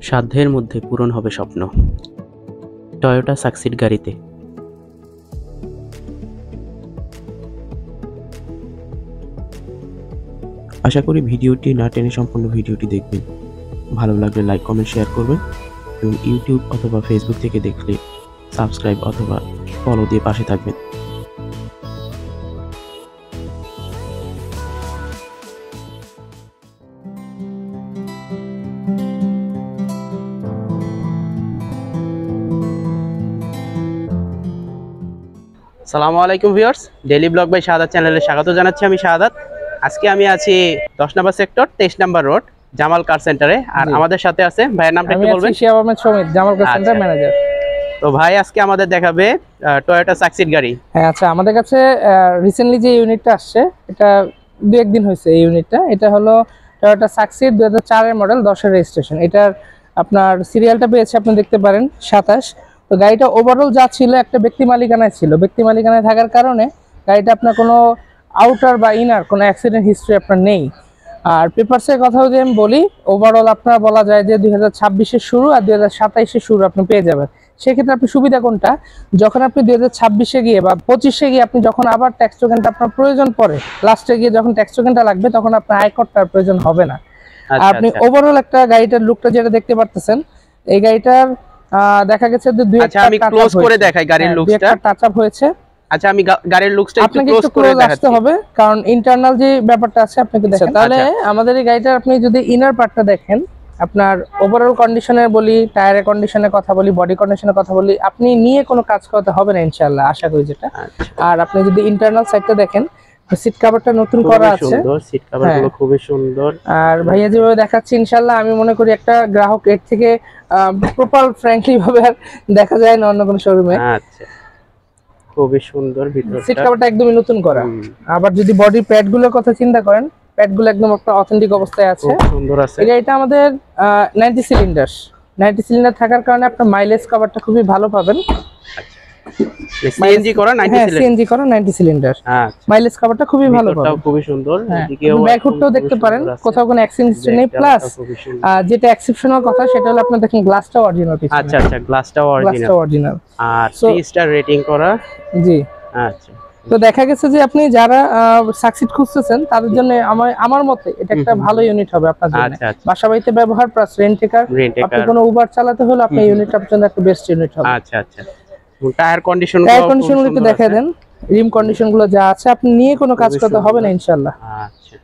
সাধ্যের মধ্যে পূরণ হবে স্বপ্ন টয়োটা সাকসিড গাড়িতে। আশা করি ভিডিওটি না টেনে সম্পূর্ণ ভিডিওটি দেখবেন। ভালো লাগলে লাইক কমেন্ট শেয়ার করবেন এবং ইউটিউব অথবা ফেসবুক থেকে দেখলে সাবস্ক্রাইব অথবা ফলো দিয়ে পাশে থাকবেন। আসসালামু আলাইকুম ভিউয়ার্স, ডেইলি ব্লগ বাই শাহাদাত চ্যানেলে স্বাগত জানাচ্ছি। আমি শাহাদাত। আজকে আমি আছি 10 নম্বর সেক্টর 23 নম্বর রোড জামাল কার সেন্টারে। আর আমাদের সাথে আছে ভাইয়ের নামটা একটু বলবেন? শিহাব আহমেদ সুমিত, জামাল কার সেন্টার ম্যানেজার। তো ভাই আজকে আমাদের দেখাবে টয়োটা সাকসিড গাড়ি। হ্যাঁ, আচ্ছা, আমাদের কাছে রিসেন্টলি যে ইউনিটটা আসছে এটা 2-1 দিন হয়েছে। এই ইউনিটটা এটা হলো টয়োটা সাকসিড 2004 এর মডেল, 10 এর রেজিস্ট্রেশন। এটার আপনার সিরিয়ালটা পেয়েছে আপনি দেখতে পারেন 27। তো গাড়িটা ওভারঅল যা ছিল একটা ব্যক্তি মালিকানায় ছিল। ব্যক্তি মালিকানায় থাকার কারণে গাড়িটা আপনার কোনো আউটার বা ইনার কোনো অ্যাক্সিডেন্ট হিস্ট্রি আপনার নেই। আর পেপারসের কথা যদি আমি বলি, ওভারঅল আপনার বলা যায় যে 2026-এর শুরু আর 2027-এর শুরু আপনি পেয়ে যাবেন। সেক্ষেত্রে আপনি সুবিধা কোনটা, যখন আপনি 2026-এ গিয়ে বা 25-এ গিয়ে আপনি যখন আবার ট্যাক্স টোকেনটা আপনার প্রয়োজন পড়ে, লাস্টে গিয়ে যখন ট্যাক্স টোকেনটা লাগবে তখন আপনার আয়করটার প্রয়োজন হবে না। আর আপনি ওভারঅল একটা গাড়িটার লুকটা যেটা দেখতে পারতেছেন, এই গাড়িটার দেখা গেছে যে আমি ক্লোজ করে দেখাই গাড়ির লুকসটা, টাচ আপ হয়েছে। আচ্ছা, আমি গাড়ির লুকসটা একটু আপনাকে ক্লোজ করে দেখাচ্ছি হবে, কারণ ইন্টারনাল যে ব্যাপারটা আছে আপনাকে দেখেন। তাহলে আমাদের এই গাড়িটার আপনি যদি ইনার পার্টটা দেখেন, আপনার ওভারঅল কন্ডিশনের বলি, টায়ারের কন্ডিশনের কথা বলি, বডি কন্ডিশনের কথা বলি, আপনি নিয়ে কোনো কাজ করতে হবে না ইনশাআল্লাহ, আশা করি যেটা। আর আপনি যদি ইন্টারনাল সাইডটা দেখেন, সিট কভারটা নতুন করা আছে, সিট কভারগুলো খুবই সুন্দর। আর ভাইয়া যেভাবে দেখাচ্ছি ইনশাআল্লাহ আমি মনে করি একটা গ্রাহক এর থেকে প্রপার ফ্র্যাঙ্কলি ভাবে আর দেখা যায় না অন্য কোনো শোরুমে। আচ্ছা, খুবই সুন্দর ভিতরটা, সিট কভারটা একদমই নতুন করা। আবার যদি বডি প্যাডগুলোর কথা চিন্তা করেন, প্যাডগুলো একদম আপনার অথেন্টিক অবস্থায় আছে, খুব সুন্দর আছে। এটা আমাদের 90 সিলিন্ডার থাকার কারণে আপনার মাইলেজ কভারটা খুবই ভালো পাবেন। সিএনজি করা 90 সিলিন্ডার, সিএনজি করা 90 সিলিন্ডার। মাইলেজ কভারটা খুবই ভালো পাবেন, খুবই সুন্দর। এদিকেও ব্যাকহুডটাও দেখতে পারেন, কোথাও কোনো অ্যাক্সিডেন্ট হিস্ট্রি নেই। প্লাস যেটা এক্সেপশনাল কথা সেটা হলো আপনি দেখেন গ্লাসটা অরিজিনাল পিছনে। আচ্ছা আচ্ছা, গ্লাসটা অরিজিনাল আর 3 স্টার রেটিং করা। জি, আচ্ছা। তো দেখা গেছে যে আপনি যারা সাকসিড খুঁজতেছেন তাদের জন্য আমার মতে এটা একটা ভালো ইউনিট হবে আপনার জন্য। বাসা বাড়িতে ব্যবহার প্লাস রেন্ট টেকার, আপনি কোনো উবার চালাতে হলে আপনি ইউনিটটা আপনার জন্য একটা বেস্ট ইউনিট হবে। আচ্ছা আচ্ছা। টায়ার কন্ডিশনগুলো একটু দেখায় দেন, রিম কন্ডিশনগুলো যা আছে আপনি নিয়ে কোনো কাজ করতে হবে না ইনশাআল্লাহ। আচ্ছা।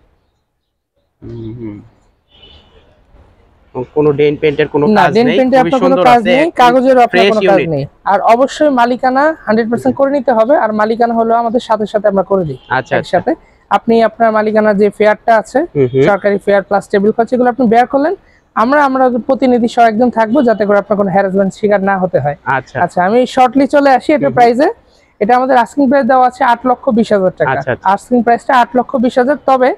কোনো ডেন্ট পেইন্টের কোনো কাজ নেই, খুবই সুন্দর আছে, কাগজের আপনার কোনো কাজ নেই। আর অবশ্যই মালিকানা 100% করে নিতে হবে। আর মালিকানা হলো আমাদের সাথে সাথে আমরা করে দিই। আচ্ছা, একসাথে আপনি আপনার মালিকানা যে ফেয়ারটা আছে, সরকারি ফেয়ার প্লাস টেবিল খরচ, এগুলো আপনি বের করলেন, আমরা প্রতিনিধি সহ একজন থাকবো যাতে করে আপনার কোনো হ্যারাসমেন্ট শিকার না হতে হয়। আচ্ছা, আমি শর্টলি চলে আসি এটা প্রাইসে। এটা আমাদের আস্কিং প্রাইস দেওয়া আছে 8,20,000 টাকা। আস্কিং প্রাইসটা 8,20,000। তবে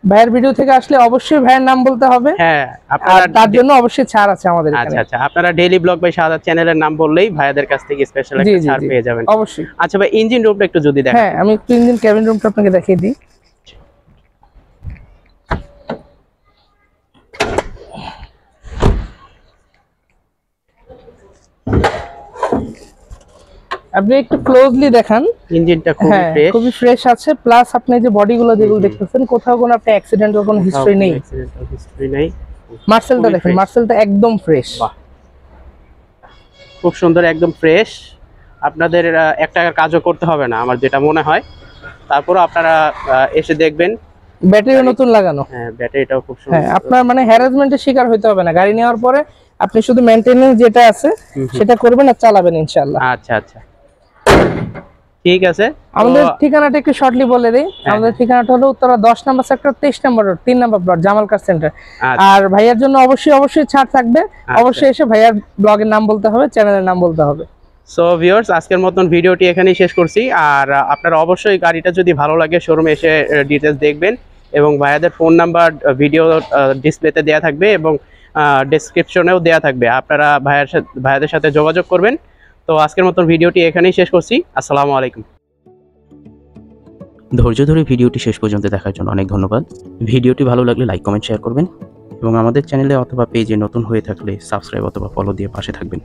ভাইয়ের ভিডিও থেকে আসলে অবশ্যই ভাইয়ের নাম বলতে হবে। হ্যাঁ, আপনারা তার জন্য অবশ্যই ছাড় আছে আমাদের এখানে। আচ্ছা আচ্ছা, আপনারা ডেইলি ব্লগ বাই শাহাদাত চ্যানেলের নাম বললেই ভাইয়াদের কাছ থেকে স্পেশাল একটা ছাড় পেয়ে যাবেন অবশ্যই। আচ্ছা ভাই, ইঞ্জিন রুমটা একটু যদি দেখেন। হ্যাঁ, আমি একটু ইঞ্জিন কেবিন রুমটা আপনাকে দেখিয়ে দিই। আপনি একটু ক্লোজলি দেখান, ইঞ্জিনটা খুবই ফ্রেশ আছে। প্লাস আপনি যে বডিগুলো যেগুলো দেখতেছেন, কোথাও কোনো আপনি অ্যাক্সিডেন্টাল কোনো হিস্টরি নেই। মার্সেলটা দেখেন, মার্সেলটা একদম ফ্রেশ, খুব সুন্দর, একদম ফ্রেশ। আপনাদের একটা কাজও করতে হবে না আমার যেটা মনে হয়। তারপরে আপনারা এসে দেখবেন ব্যাটারিও নতুন লাগানো। হ্যাঁ, ব্যাটারিটাও খুব সুন্দর। হ্যাঁ, আপনার মানে হ্যারাসমেন্টের শিকার হইতে হবে না। গাড়ি নেওয়ার পরে আপনি শুধু মেইনটেনেন্স যেটা আছে সেটা করবেন আর চালাবেন ইনশাআল্লাহ। আচ্ছা আচ্ছা, ঠিক আছে। আমাদের ঠিকানাটা একটু শর্টলি বলে দেই। আমাদের ঠিকানাটা হলো উত্তরা 10 নম্বর সেক্টর 23 নম্বর রোড 3 নম্বর ব্লক জামাল কার সেন্টার। আর ভাইয়ার জন্য অবশ্যই ছাড় থাকবে। অবশ্যই এসে ভাইয়ার ব্লগের নাম বলতে হবে, চ্যানেলের নাম বলতে হবে। সো ভিউয়ার্স, আজকের মতন ভিডিওটি এখানেই শেষ করছি। আর আপনারা অবশ্যই গাড়িটা যদি ভালো লাগে শোরুমে এসে ডিটেইলস দেখবেন এবং ভাইয়াদের ফোন নাম্বার ভিডিও ডিসপ্লেতে দেয়া থাকবে এবং ডেসক্রিপশনেও দেয়া থাকবে। আপনারা ভাইয়াদের সাথে যোগাযোগ করবেন। তো আজকের মতন ভিডিওটি এখানেই শেষ করছি। আসসালামু আলাইকুম। ধৈর্য ধরে ভিডিওটি শেষ পর্যন্ত দেখার জন্য অনেক ধন্যবাদ। ভিডিওটি ভালো লাগলে লাইক কমেন্ট শেয়ার করবেন এবং আমাদের চ্যানেলে অথবা পেজে নতুন হয়ে থাকলে সাবস্ক্রাইব অথবা ফলো দিয়ে পাশে থাকবেন।